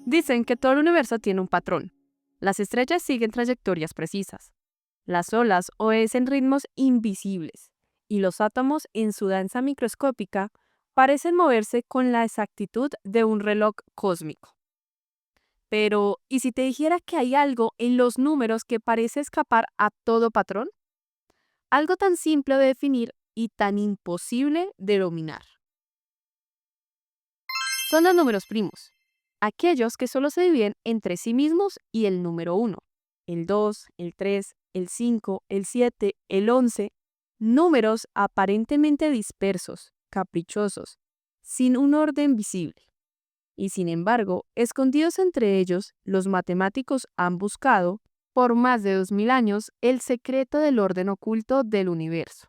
Dicen que todo el universo tiene un patrón. Las estrellas siguen trayectorias precisas. Las olas obedecen ritmos invisibles. Y los átomos, en su danza microscópica, parecen moverse con la exactitud de un reloj cósmico. Pero, ¿y si te dijera que hay algo en los números que parece escapar a todo patrón? Algo tan simple de definir y tan imposible de dominar. Son los números primos, aquellos que solo se dividen entre sí mismos y el número 1, el 2, el 3, el 5, el 7, el 11, números aparentemente dispersos, caprichosos, sin un orden visible. Y sin embargo, escondidos entre ellos, los matemáticos han buscado, por más de 2000 años, el secreto del orden oculto del universo.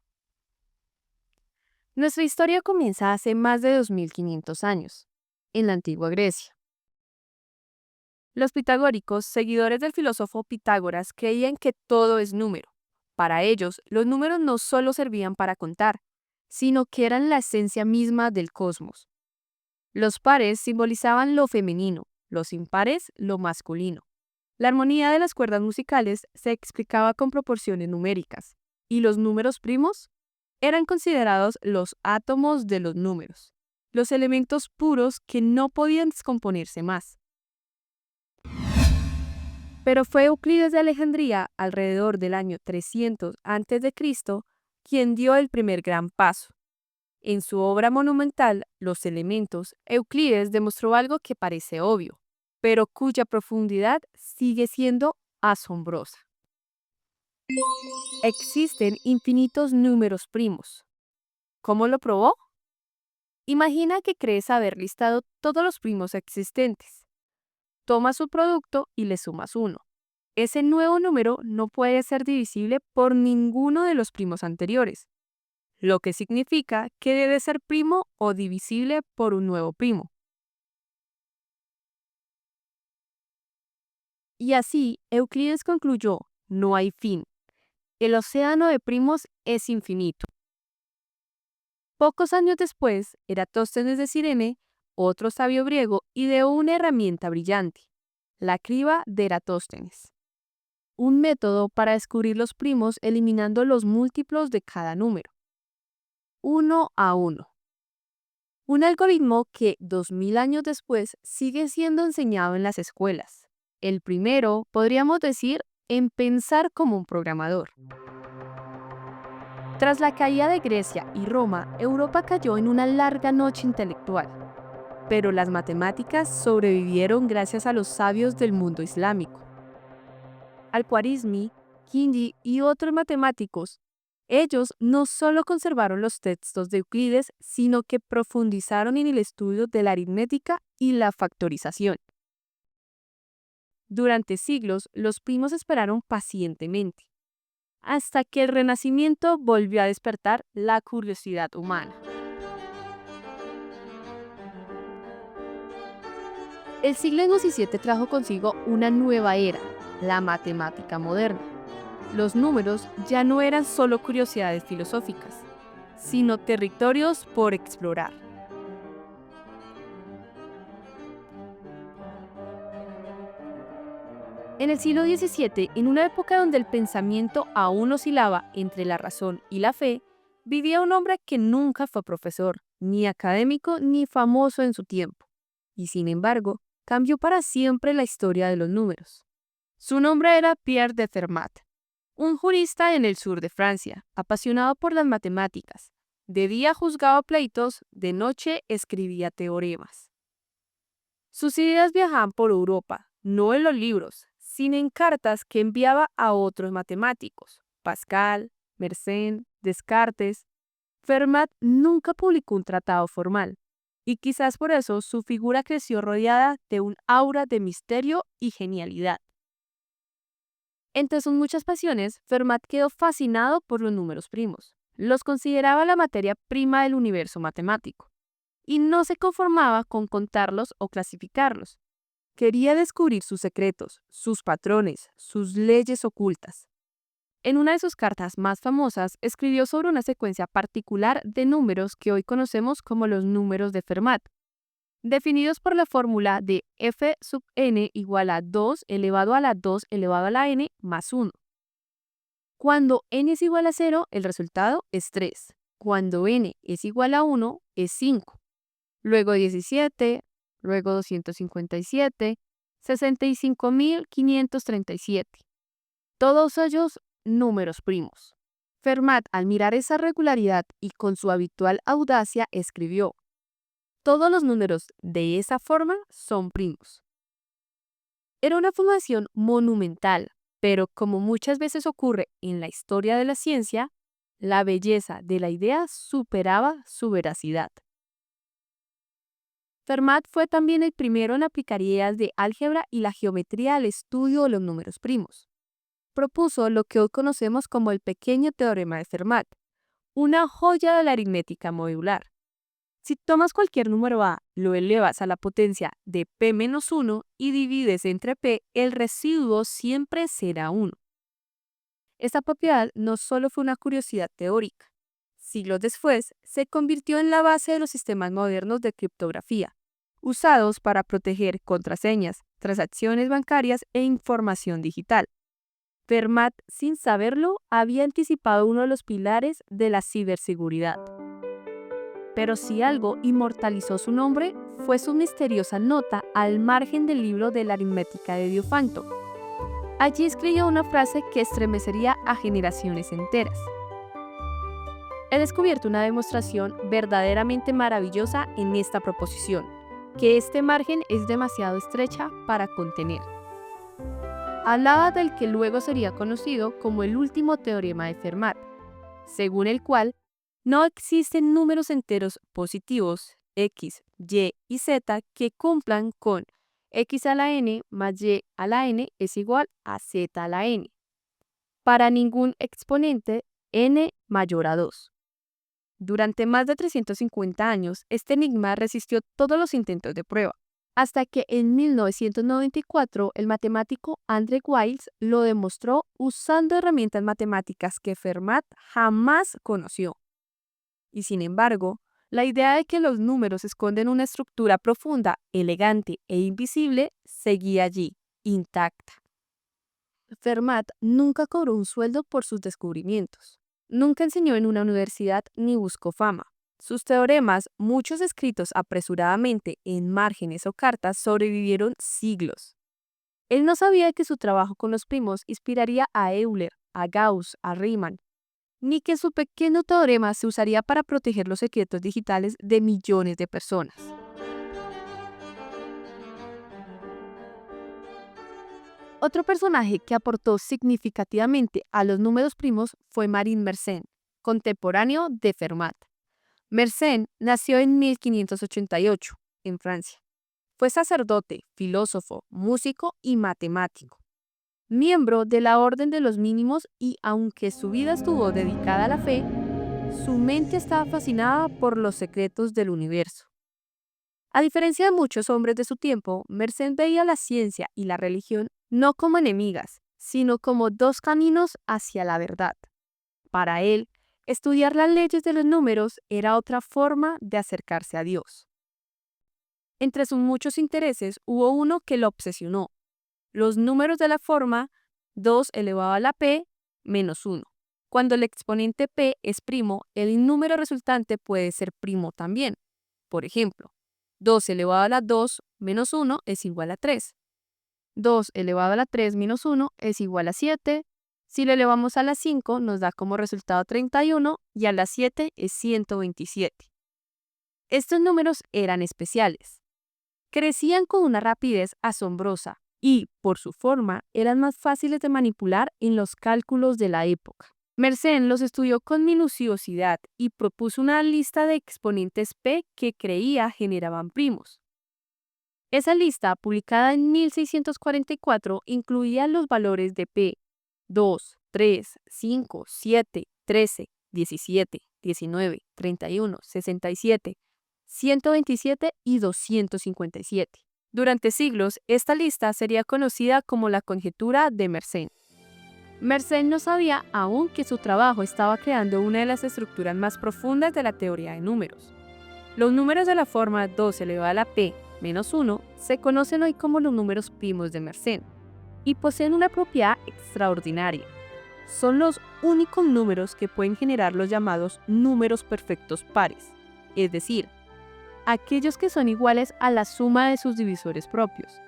Nuestra historia comienza hace más de 2500 años, en la antigua Grecia. Los pitagóricos, seguidores del filósofo Pitágoras, creían que todo es número. Para ellos, los números no solo servían para contar, sino que eran la esencia misma del cosmos. Los pares simbolizaban lo femenino, los impares lo masculino. La armonía de las cuerdas musicales se explicaba con proporciones numéricas, y los números primos eran considerados los átomos de los números, los elementos puros que no podían descomponerse más. Pero fue Euclides de Alejandría, alrededor del año 300 a.C., quien dio el primer gran paso. En su obra monumental, Los Elementos, Euclides demostró algo que parece obvio, pero cuya profundidad sigue siendo asombrosa. Existen infinitos números primos. ¿Cómo lo probó? Imagina que crees haber listado todos los primos existentes. Tomas su producto y le sumas 1. Ese nuevo número no puede ser divisible por ninguno de los primos anteriores, lo que significa que debe ser primo o divisible por un nuevo primo. Y así, Euclides concluyó, no hay fin. El océano de primos es infinito. Pocos años después, Eratóstenes de Cirene, otro sabio griego, ideó una herramienta brillante, la criba de Eratóstenes. Un método para descubrir los primos eliminando los múltiplos de cada número. 1 a 1. Un algoritmo que 2000 años después sigue siendo enseñado en las escuelas. El primero, podríamos decir, en pensar como un programador. Tras la caída de Grecia y Roma, Europa cayó en una larga noche intelectual. Pero las matemáticas sobrevivieron gracias a los sabios del mundo islámico. Al-Khwarizmi, Kindi y otros matemáticos, ellos no solo conservaron los textos de Euclides, sino que profundizaron en el estudio de la aritmética y la factorización. Durante siglos, los primos esperaron pacientemente, hasta que el Renacimiento volvió a despertar la curiosidad humana. El siglo XVII trajo consigo una nueva era, la matemática moderna. Los números ya no eran solo curiosidades filosóficas, sino territorios por explorar. En el siglo XVII, en una época donde el pensamiento aún oscilaba entre la razón y la fe, vivía un hombre que nunca fue profesor, ni académico, ni famoso en su tiempo, y sin embargo, cambió para siempre la historia de los números. Su nombre era Pierre de Fermat, un jurista en el sur de Francia, apasionado por las matemáticas. De día juzgaba pleitos, de noche escribía teoremas. Sus ideas viajaban por Europa, no en los libros, sino en cartas que enviaba a otros matemáticos, Pascal, Mersenne, Descartes. Fermat nunca publicó un tratado formal, y quizás por eso su figura creció rodeada de un aura de misterio y genialidad. Entre sus muchas pasiones, Fermat quedó fascinado por los números primos. Los consideraba la materia prima del universo matemático, y no se conformaba con contarlos o clasificarlos. Quería descubrir sus secretos, sus patrones, sus leyes ocultas. En una de sus cartas más famosas, escribió sobre una secuencia particular de números que hoy conocemos como los números de Fermat. definidos por la fórmula de f sub n igual a 2 elevado a la 2 elevado a la n más 1. Cuando n es igual a 0, el resultado es 3. Cuando n es igual a 1, es 5. Luego 17, luego 257, 65.537. Todos ellos números primos. Fermat, al mirar esa regularidad y con su habitual audacia, escribió: todos los números de esa forma son primos. Era una afirmación monumental, pero como muchas veces ocurre en la historia de la ciencia, la belleza de la idea superaba su veracidad. Fermat fue también el primero en aplicar ideas de álgebra y la geometría al estudio de los números primos. Propuso lo que hoy conocemos como el pequeño teorema de Fermat, una joya de la aritmética modular. Si tomas cualquier número a, lo elevas a la potencia de p-1 y divides entre p, el residuo siempre será 1. Esta propiedad no solo fue una curiosidad teórica. Siglos después, se convirtió en la base de los sistemas modernos de criptografía, usados para proteger contraseñas, transacciones bancarias e información digital. Fermat, sin saberlo, había anticipado uno de los pilares de la ciberseguridad. Pero si algo inmortalizó su nombre, fue su misteriosa nota al margen del libro de la aritmética de Diofanto. Allí escribió una frase que estremecería a generaciones enteras. He descubierto una demostración verdaderamente maravillosa en esta proposición, que este margen es demasiado estrecha para contener. Hablaba del que luego sería conocido como el último teorema de Fermat, según el cual no existen números enteros positivos x, y y z que cumplan con x a la n más y a la n es igual a z a la n, para ningún exponente n mayor a 2. Durante más de 350 años, este enigma resistió todos los intentos de prueba, hasta que en 1994 el matemático Andrew Wiles lo demostró usando herramientas matemáticas que Fermat jamás conoció. Y sin embargo, la idea de que los números esconden una estructura profunda, elegante e invisible seguía allí, intacta. Fermat nunca cobró un sueldo por sus descubrimientos. Nunca enseñó en una universidad ni buscó fama. Sus teoremas, muchos escritos apresuradamente en márgenes o cartas, sobrevivieron siglos. Él no sabía que su trabajo con los primos inspiraría a Euler, a Gauss, a Riemann, ni que su pequeño teorema se usaría para proteger los secretos digitales de millones de personas. Otro personaje que aportó significativamente a los números primos fue Marin Mersenne, contemporáneo de Fermat. Mersenne nació en 1588, en Francia. Fue sacerdote, filósofo, músico y matemático. Miembro de la Orden de los Mínimos y aunque su vida estuvo dedicada a la fe, su mente estaba fascinada por los secretos del universo. A diferencia de muchos hombres de su tiempo, Mersenne veía la ciencia y la religión no como enemigas, sino como dos caminos hacia la verdad. Para él, estudiar las leyes de los números era otra forma de acercarse a Dios. Entre sus muchos intereses hubo uno que lo obsesionó: los números de la forma 2 elevado a la p menos 1. Cuando el exponente p es primo, el número resultante puede ser primo también. Por ejemplo, 2 elevado a la 2 menos 1 es igual a 3. 2 elevado a la 3 menos 1 es igual a 7. Si lo elevamos a la 5 nos da como resultado 31 y a la 7 es 127. Estos números eran especiales. Crecían con una rapidez asombrosa y, por su forma, eran más fáciles de manipular en los cálculos de la época. Mersenne los estudió con minuciosidad y propuso una lista de exponentes p que creía generaban primos. Esa lista, publicada en 1644, incluía los valores de p, 2, 3, 5, 7, 13, 17, 19, 31, 67, 127 y 257. Durante siglos, esta lista sería conocida como la conjetura de Mersenne. Mersenne no sabía aún que su trabajo estaba creando una de las estructuras más profundas de la teoría de números. Los números de la forma 2 elevado a la p menos 1 se conocen hoy como los números primos de Mersenne y poseen una propiedad extraordinaria. Son los únicos números que pueden generar los llamados números perfectos pares, es decir, aquellos que son iguales a la suma de sus divisores propios.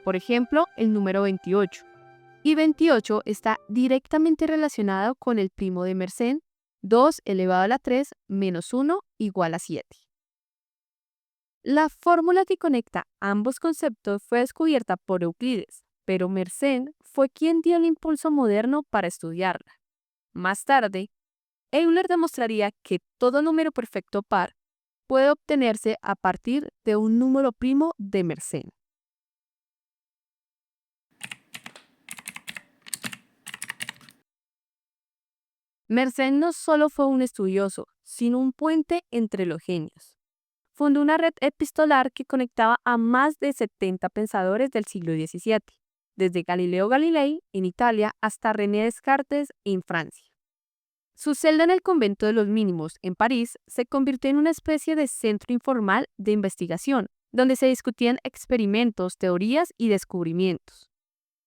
Por ejemplo, el número 28. Y 28 está directamente relacionado con el primo de Mersenne, 2 elevado a la 3 menos 1 igual a 7. La fórmula que conecta ambos conceptos fue descubierta por Euclides, pero Mersenne fue quien dio el impulso moderno para estudiarla. Más tarde, Euler demostraría que todo número perfecto par puede obtenerse a partir de un número primo de Mersenne. Mersenne no solo fue un estudioso, sino un puente entre los genios. Fundó una red epistolar que conectaba a más de 70 pensadores del siglo XVII, desde Galileo Galilei en Italia hasta René Descartes en Francia. Su celda en el convento de los Mínimos en París se convirtió en una especie de centro informal de investigación, donde se discutían experimentos, teorías y descubrimientos.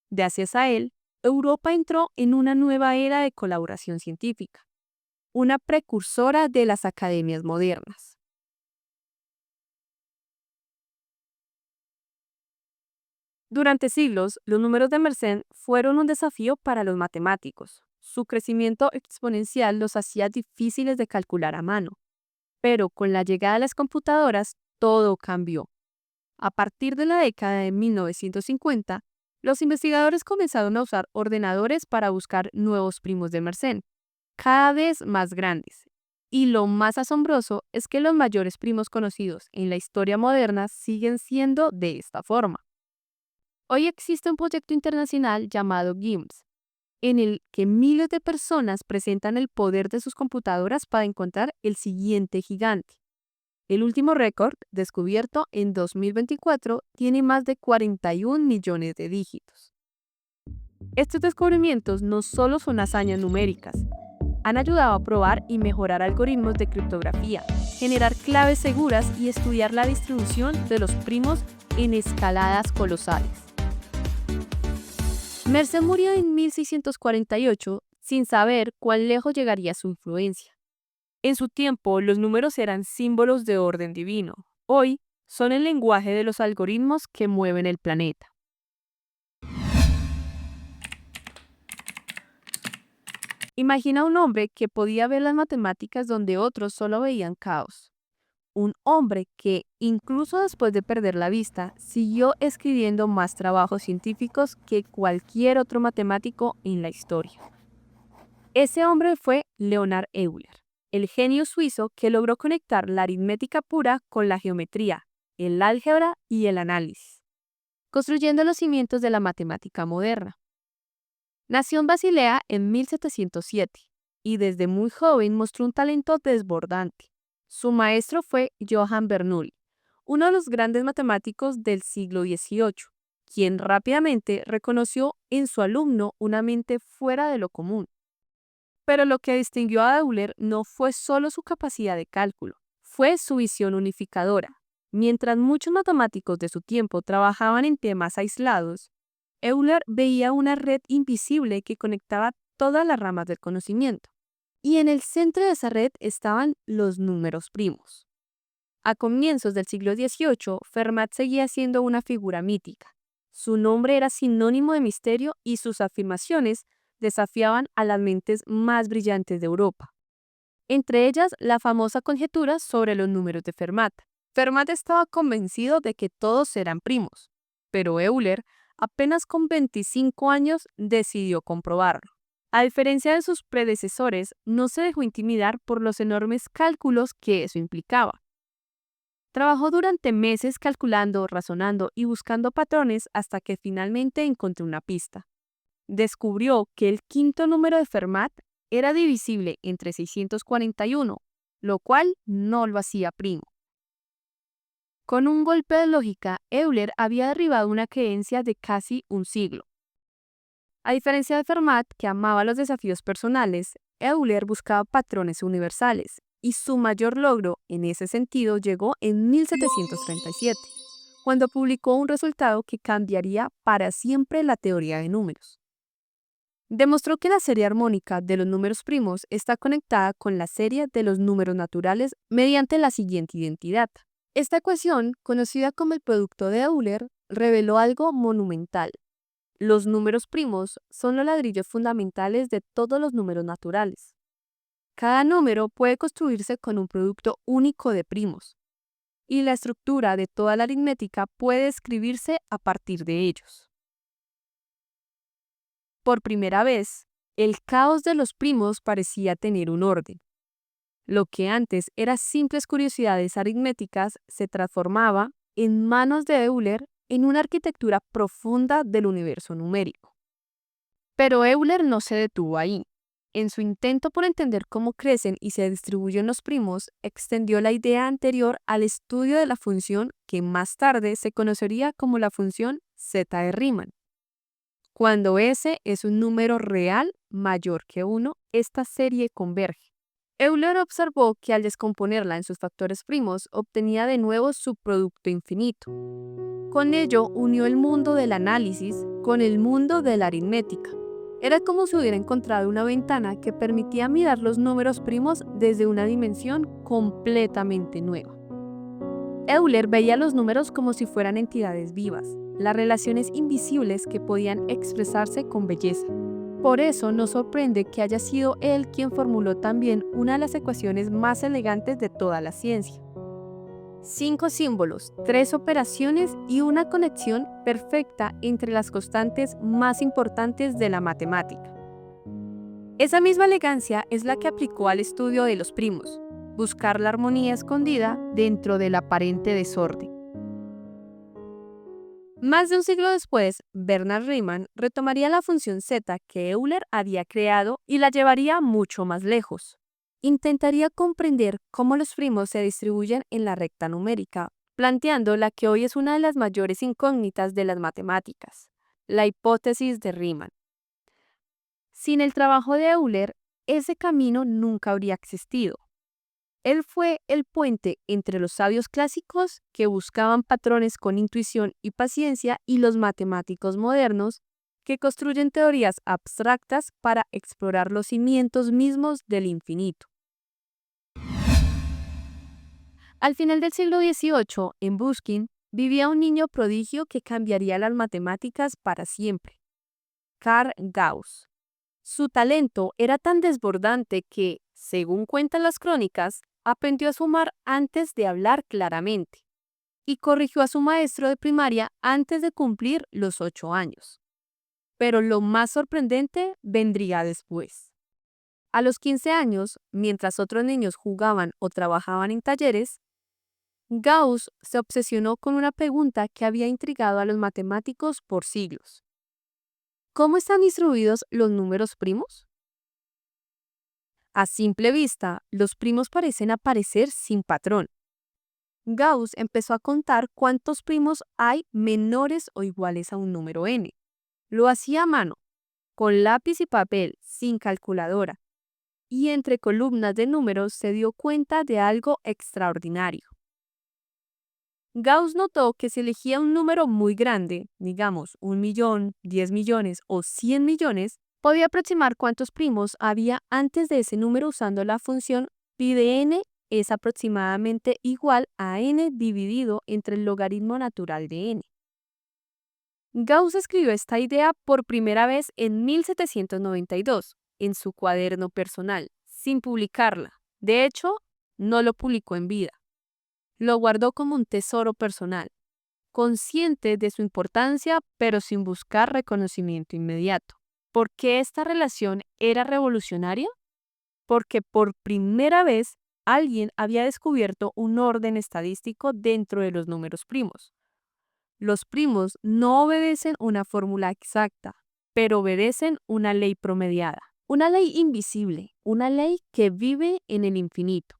Gracias a él, Europa entró en una nueva era de colaboración científica, una precursora de las academias modernas. Durante siglos, los números de Mersenne fueron un desafío para los matemáticos. Su crecimiento exponencial los hacía difíciles de calcular a mano. Pero con la llegada de las computadoras, todo cambió. A partir de la década de 1950, los investigadores comenzaron a usar ordenadores para buscar nuevos primos de Mersenne, cada vez más grandes. Y lo más asombroso es que los mayores primos conocidos en la historia moderna siguen siendo de esta forma. Hoy existe un proyecto internacional llamado GIMS, en el que miles de personas presentan el poder de sus computadoras para encontrar el siguiente gigante. El último récord, descubierto en 2024, tiene más de 41 millones de dígitos. Estos descubrimientos no solo son hazañas numéricas, han ayudado a probar y mejorar algoritmos de criptografía, generar claves seguras y estudiar la distribución de los primos en escaladas colosales. Mersenne murió en 1648 sin saber cuán lejos llegaría su influencia. En su tiempo, los números eran símbolos de orden divino. Hoy, son el lenguaje de los algoritmos que mueven el planeta. Imagina un hombre que podía ver las matemáticas donde otros solo veían caos. Un hombre que, incluso después de perder la vista, siguió escribiendo más trabajos científicos que cualquier otro matemático en la historia. Ese hombre fue Leonhard Euler, el genio suizo que logró conectar la aritmética pura con la geometría, el álgebra y el análisis, construyendo los cimientos de la matemática moderna. Nació en Basilea en 1707 y desde muy joven mostró un talento desbordante. Su maestro fue Johann Bernoulli, uno de los grandes matemáticos del siglo XVIII, quien rápidamente reconoció en su alumno una mente fuera de lo común. Pero lo que distinguió a Euler no fue solo su capacidad de cálculo, fue su visión unificadora. Mientras muchos matemáticos de su tiempo trabajaban en temas aislados, Euler veía una red invisible que conectaba todas las ramas del conocimiento. Y en el centro de esa red estaban los números primos. A comienzos del siglo XVIII, Fermat seguía siendo una figura mítica. Su nombre era sinónimo de misterio y sus afirmaciones desafiaban a las mentes más brillantes de Europa. Entre ellas, la famosa conjetura sobre los números de Fermat. Fermat estaba convencido de que todos eran primos, pero Euler, apenas con 25 años, decidió comprobarlo. A diferencia de sus predecesores, no se dejó intimidar por los enormes cálculos que eso implicaba. Trabajó durante meses calculando, razonando y buscando patrones hasta que finalmente encontró una pista. Descubrió que el quinto número de Fermat era divisible entre 641, lo cual no lo hacía primo. Con un golpe de lógica, Euler había derribado una creencia de casi un siglo. A diferencia de Fermat, que amaba los desafíos personales, Euler buscaba patrones universales, y su mayor logro en ese sentido llegó en 1737, cuando publicó un resultado que cambiaría para siempre la teoría de números. Demostró que la serie armónica de los números primos está conectada con la serie de los números naturales mediante la siguiente identidad. Esta ecuación, conocida como el producto de Euler, reveló algo monumental. Los números primos son los ladrillos fundamentales de todos los números naturales. Cada número puede construirse con un producto único de primos, y la estructura de toda la aritmética puede escribirse a partir de ellos. Por primera vez, el caos de los primos parecía tener un orden. Lo que antes eran simples curiosidades aritméticas se transformaba, en manos de Euler, en una arquitectura profunda del universo numérico. Pero Euler no se detuvo ahí. En su intento por entender cómo crecen y se distribuyen los primos, extendió la idea anterior al estudio de la función que más tarde se conocería como la función zeta de Riemann. Cuando S es un número real mayor que 1, esta serie converge. Euler observó que al descomponerla en sus factores primos, obtenía de nuevo su producto infinito. Con ello, unió el mundo del análisis con el mundo de la aritmética. Era como si hubiera encontrado una ventana que permitía mirar los números primos desde una dimensión completamente nueva. Euler veía los números como si fueran entidades vivas, las relaciones invisibles que podían expresarse con belleza. Por eso nos sorprende que haya sido él quien formuló también una de las ecuaciones más elegantes de toda la ciencia. 5 símbolos, 3 operaciones y una conexión perfecta entre las constantes más importantes de la matemática. Esa misma elegancia es la que aplicó al estudio de los primos, buscar la armonía escondida dentro del aparente desorden. Más de un siglo después, Bernard Riemann retomaría la función zeta que Euler había creado y la llevaría mucho más lejos. Intentaría comprender cómo los primos se distribuyen en la recta numérica, planteando la que hoy es una de las mayores incógnitas de las matemáticas, la hipótesis de Riemann. Sin el trabajo de Euler, ese camino nunca habría existido. Él fue el puente entre los sabios clásicos que buscaban patrones con intuición y paciencia y los matemáticos modernos que construyen teorías abstractas para explorar los cimientos mismos del infinito. Al final del siglo XVIII, en Buskin, vivía un niño prodigio que cambiaría las matemáticas para siempre: Karl Gauss. Su talento era tan desbordante que, según cuentan las crónicas, aprendió a sumar antes de hablar claramente y corrigió a su maestro de primaria antes de cumplir los 8 años. Pero lo más sorprendente vendría después. A los 15 años, mientras otros niños jugaban o trabajaban en talleres, Gauss se obsesionó con una pregunta que había intrigado a los matemáticos por siglos. ¿Cómo están distribuidos los números primos? A simple vista, los primos parecen aparecer sin patrón. Gauss empezó a contar cuántos primos hay menores o iguales a un número n. Lo hacía a mano, con lápiz y papel, sin calculadora, y entre columnas de números se dio cuenta de algo extraordinario. Gauss notó que si elegía un número muy grande, digamos 1.000.000, 10 millones o 100 millones, podía aproximar cuántos primos había antes de ese número usando la función pi de n es aproximadamente igual a n dividido entre el logaritmo natural de n. Gauss escribió esta idea por primera vez en 1792 en su cuaderno personal, sin publicarla. De hecho, no lo publicó en vida. Lo guardó como un tesoro personal, consciente de su importancia, pero sin buscar reconocimiento inmediato. ¿Por qué esta relación era revolucionaria? Porque por primera vez alguien había descubierto un orden estadístico dentro de los números primos. Los primos no obedecen una fórmula exacta, pero obedecen una ley promediada, una ley invisible, una ley que vive en el infinito.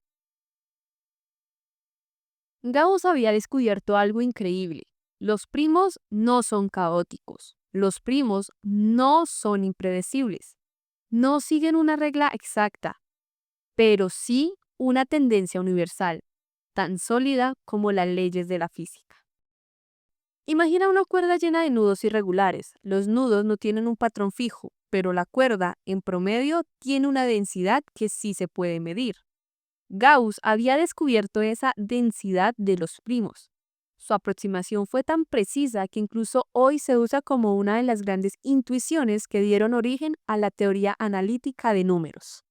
Gauss había descubierto algo increíble. Los primos no son caóticos. Los primos no son impredecibles. No siguen una regla exacta, pero sí una tendencia universal, tan sólida como las leyes de la física. Imagina una cuerda llena de nudos irregulares. Los nudos no tienen un patrón fijo, pero la cuerda, en promedio, tiene una densidad que sí se puede medir. Gauss había descubierto esa densidad de los primos. Su aproximación fue tan precisa que incluso hoy se usa como una de las grandes intuiciones que dieron origen a la teoría analítica de números.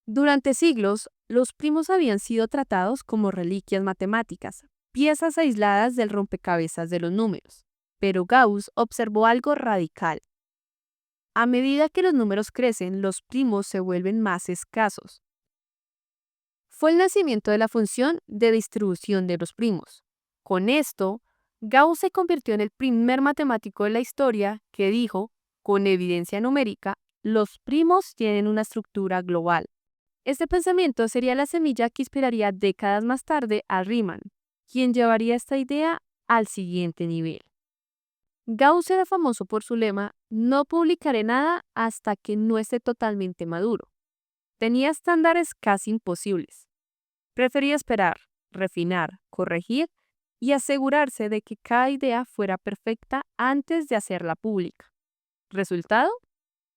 Durante siglos, los primos habían sido tratados como reliquias matemáticas, piezas aisladas del rompecabezas de los números. Pero Gauss observó algo radical. A medida que los números crecen, los primos se vuelven más escasos. Fue el nacimiento de la función de distribución de los primos. Con esto, Gauss se convirtió en el primer matemático de la historia que dijo, con evidencia numérica, los primos tienen una estructura global. Este pensamiento sería la semilla que inspiraría décadas más tarde a Riemann, quien llevaría esta idea al siguiente nivel. Gauss era famoso por su lema, no publicaré nada hasta que no esté totalmente maduro. Tenía estándares casi imposibles. Prefería esperar, refinar, corregir y asegurarse de que cada idea fuera perfecta antes de hacerla pública. ¿Resultado?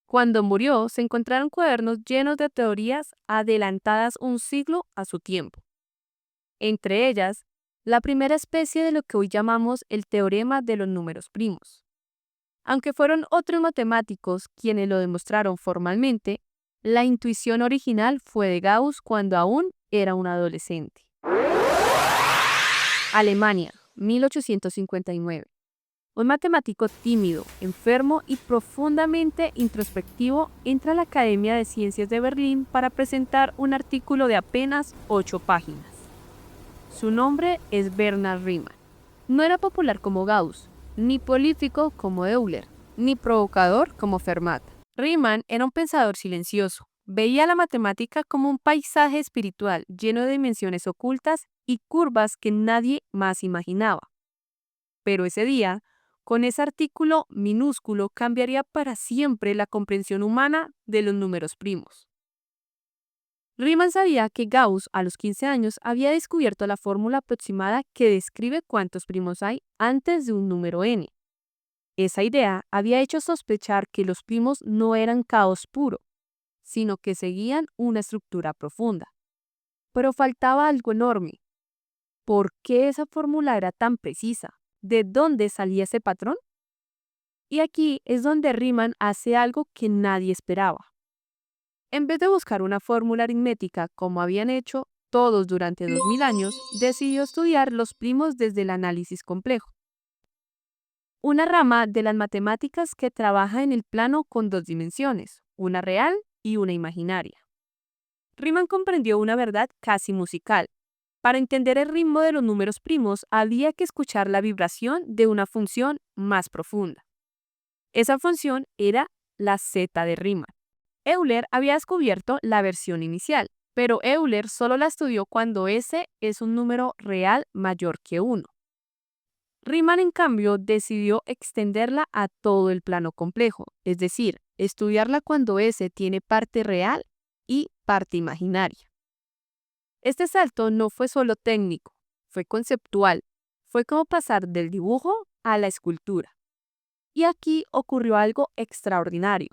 Cuando murió, se encontraron cuadernos llenos de teorías adelantadas un siglo a su tiempo. Entre ellas, la primera especie de lo que hoy llamamos el teorema de los números primos. Aunque fueron otros matemáticos quienes lo demostraron formalmente, la intuición original fue de Gauss cuando aún era un adolescente. Alemania, 1859. Un matemático tímido, enfermo y profundamente introspectivo entra a la Academia de Ciencias de Berlín para presentar un artículo de apenas 8 páginas. Su nombre es Bernhard Riemann. No era popular como Gauss, ni prolífico como Euler, ni provocador como Fermat. Riemann era un pensador silencioso. Veía la matemática como un paisaje espiritual lleno de dimensiones ocultas y curvas que nadie más imaginaba. Pero ese día, con ese artículo minúsculo, cambiaría para siempre la comprensión humana de los números primos. Riemann sabía que Gauss, a los 15 años, había descubierto la fórmula aproximada que describe cuántos primos hay antes de un número n. Esa idea había hecho sospechar que los primos no eran caos puro, sino que seguían una estructura profunda. Pero faltaba algo enorme. ¿Por qué esa fórmula era tan precisa? ¿De dónde salía ese patrón? Y aquí es donde Riemann hace algo que nadie esperaba. En vez de buscar una fórmula aritmética como habían hecho todos durante 2000 años, decidió estudiar los primos desde el análisis complejo. Una rama de las matemáticas que trabaja en el plano con 2 dimensiones, una real y una imaginaria. Riemann comprendió una verdad casi musical. Para entender el ritmo de los números primos, había que escuchar la vibración de una función más profunda. Esa función era la zeta de Riemann. Euler había descubierto la versión inicial, pero Euler solo la estudió cuando S es un número real mayor que 1. Riemann, en cambio, decidió extenderla a todo el plano complejo, es decir, estudiarla cuando S tiene parte real y parte imaginaria. Este salto no fue solo técnico, fue conceptual, fue como pasar del dibujo a la escultura. Y aquí ocurrió algo extraordinario.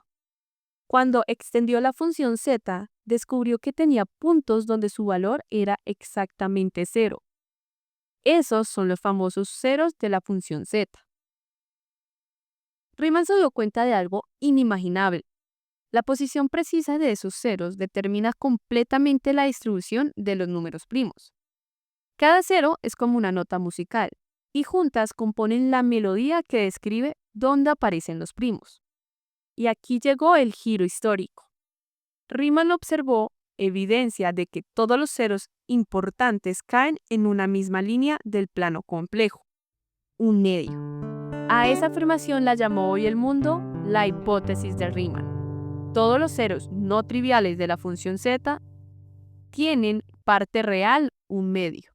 Cuando extendió la función z, descubrió que tenía puntos donde su valor era exactamente 0. Esos son los famosos ceros de la función z. Riemann se dio cuenta de algo inimaginable. La posición precisa de esos ceros determina completamente la distribución de los números primos. Cada cero es como una nota musical, y juntas componen la melodía que describe dónde aparecen los primos. Y aquí llegó el giro histórico. Riemann observó evidencia de que todos los ceros importantes caen en una misma línea del plano complejo, un medio. A esa afirmación la llamó hoy el mundo la hipótesis de Riemann. Todos los ceros no triviales de la función z tienen parte real, un medio.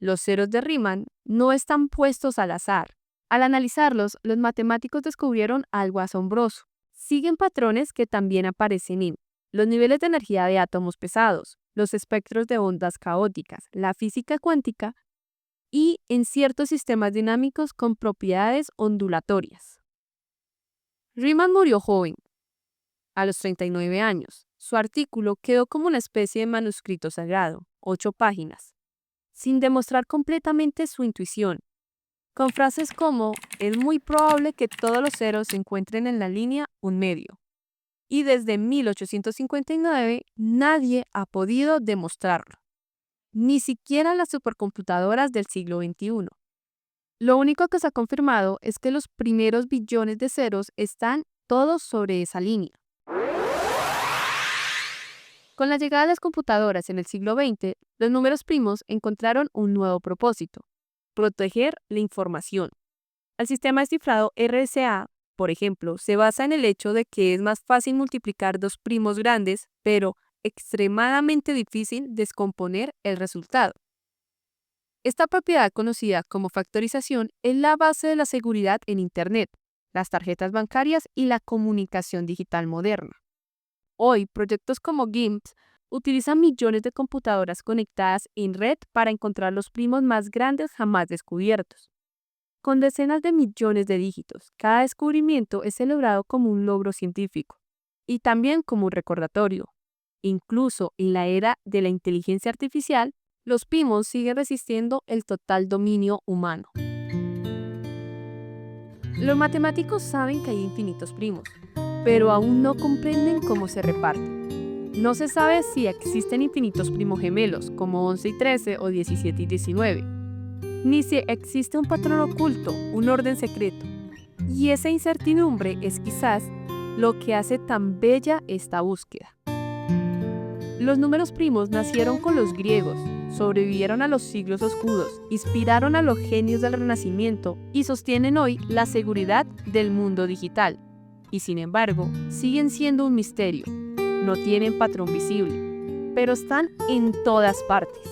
Los ceros de Riemann no están puestos al azar. Al analizarlos, los matemáticos descubrieron algo asombroso. Siguen patrones que también aparecen en los niveles de energía de átomos pesados, los espectros de ondas caóticas, la física cuántica y en ciertos sistemas dinámicos con propiedades ondulatorias. Riemann murió joven, a los 39 años. Su artículo quedó como una especie de manuscrito sagrado, 8 páginas, sin demostrar completamente su intuición, con frases como «es muy probable que todos los ceros se encuentren en la línea un medio». Y desde 1859 nadie ha podido demostrarlo, ni siquiera las supercomputadoras del siglo XXI. Lo único que se ha confirmado es que los primeros billones de ceros están todos sobre esa línea. Con la llegada de las computadoras en el siglo XX, los números primos encontraron un nuevo propósito: proteger la información. El sistema descifrado RSA, por ejemplo, se basa en el hecho de que es más fácil multiplicar dos primos grandes, pero extremadamente difícil descomponer el resultado. Esta propiedad, conocida como factorización, es la base de la seguridad en Internet, las tarjetas bancarias y la comunicación digital moderna. Hoy, proyectos como GIMP utilizan millones de computadoras conectadas en red para encontrar los primos más grandes jamás descubiertos. Con decenas de millones de dígitos, cada descubrimiento es celebrado como un logro científico y también como un recordatorio. Incluso en la era de la inteligencia artificial, los primos siguen resistiendo el total dominio humano. Los matemáticos saben que hay infinitos primos, pero aún no comprenden cómo se reparten. No se sabe si existen infinitos primos gemelos, como 11 y 13 o 17 y 19. Ni si existe un patrón oculto, un orden secreto. Y esa incertidumbre es quizás lo que hace tan bella esta búsqueda. Los números primos nacieron con los griegos, sobrevivieron a los siglos oscuros, inspiraron a los genios del Renacimiento y sostienen hoy la seguridad del mundo digital. Y sin embargo, siguen siendo un misterio. No tienen patrón visible, pero están en todas partes.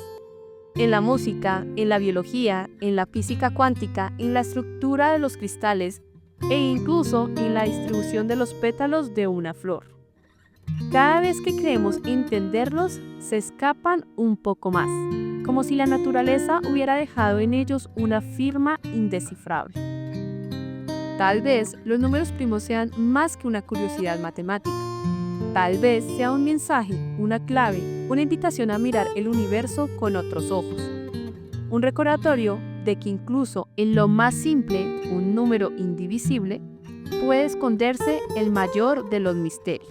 En la música, en la biología, en la física cuántica, en la estructura de los cristales e incluso en la distribución de los pétalos de una flor. Cada vez que creemos entenderlos, se escapan un poco más, como si la naturaleza hubiera dejado en ellos una firma indescifrable. Tal vez los números primos sean más que una curiosidad matemática. Tal vez sea un mensaje, una clave, una invitación a mirar el universo con otros ojos. Un recordatorio de que incluso en lo más simple, un número indivisible, puede esconderse el mayor de los misterios.